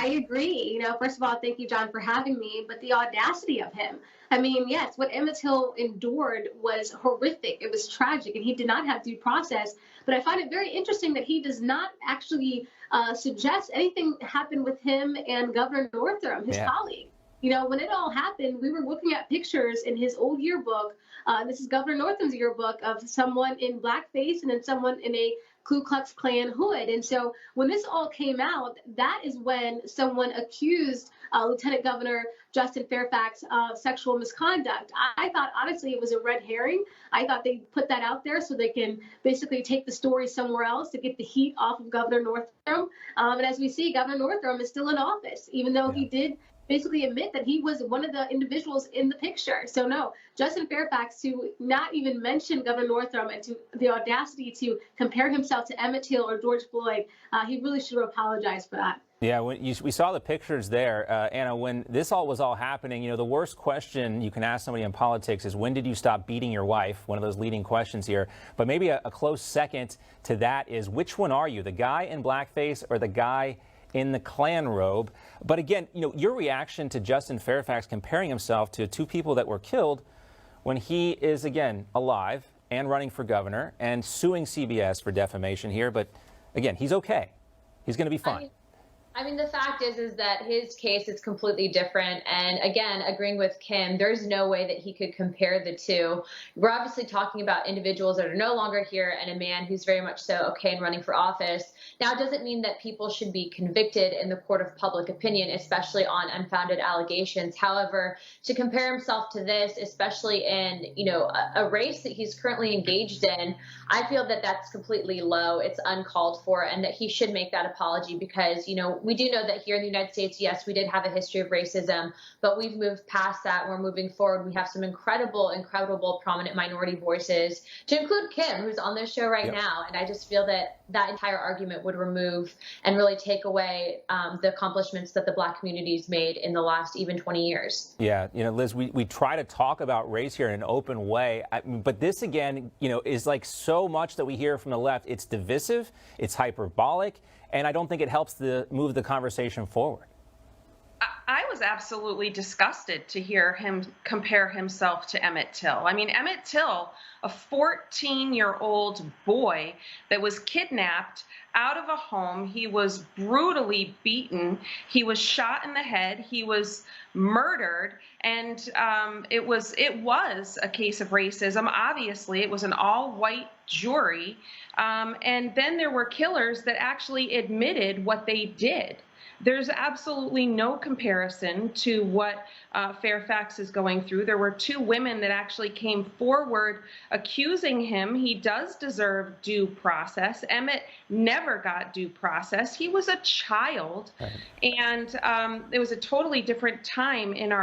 I agree. First of all, thank you, John, for having me. But the audacity of him. I mean, yes, what Emmett Till endured was horrific. It was tragic, and he did not have due process. But I find it very interesting that he does not actually suggest anything happened with him and Governor Northam, his Yeah. colleague. When it all happened, we were looking at pictures in his old yearbook. This is Governor Northam's yearbook of someone in blackface and then someone in a Ku Klux Klan hood. And so when this all came out, that is when someone accused Lieutenant Governor Justin Fairfax of sexual misconduct. I thought, honestly, it was a red herring. I thought they put that out there so they can basically take the story somewhere else to get the heat off of Governor Northam. And as we see, Governor Northam is still in office, even though Yeah. he did basically admit that he was one of the individuals in the picture. So no, Justin Fairfax, to not even mention Governor Northam and to the audacity to compare himself to Emmett Till or George Floyd, he really should have apologized for that. Yeah, we saw the pictures there, Anna, when this all was happening, the worst question you can ask somebody in politics is, when did you stop beating your wife? One of those leading questions here. But maybe a close second to that is, which one are you, the guy in blackface or the guy in the Klan robe? But again, your reaction to Justin Fairfax comparing himself to two people that were killed when he is, again, alive and running for governor and suing CBS for defamation here. But again, he's okay. He's going to be fine. I mean, the fact is that his case is completely different. And again, agreeing with Kim, there's no way that he could compare the two. We're obviously talking about individuals that are no longer here and a man who's very much so okay in running for office. Now, it doesn't mean that people should be convicted in the court of public opinion, especially on unfounded allegations. However, to compare himself to this, especially in, a race that he's currently engaged in, I feel that that's completely low. It's uncalled for, and that he should make that apology because, we do know that here in the United States, yes, we did have a history of racism, but we've moved past that. We're moving forward. We have some incredible, prominent minority voices, to include Kim, who's on this show right now. And I just feel that that entire argument would remove and really take away the accomplishments that the Black community's made in the last even 20 years. Yeah, Liz, we try to talk about race here in an open way, but this again, is like so much that we hear from the left. It's divisive, it's hyperbolic, and I don't think it helps to move the conversation forward. I was absolutely disgusted to hear him compare himself to Emmett Till. I mean, Emmett Till, a 14-year-old boy that was kidnapped out of a home. He was brutally beaten. He was shot in the head. He was murdered. And it was a case of racism. Obviously, it was an all-white jury. And then there were killers that actually admitted what they did. There's absolutely no comparison to what Fairfax is going through. There were two women that actually came forward accusing him. He does deserve due process. Emmett never got due process. He was a child, and it was a totally different time in our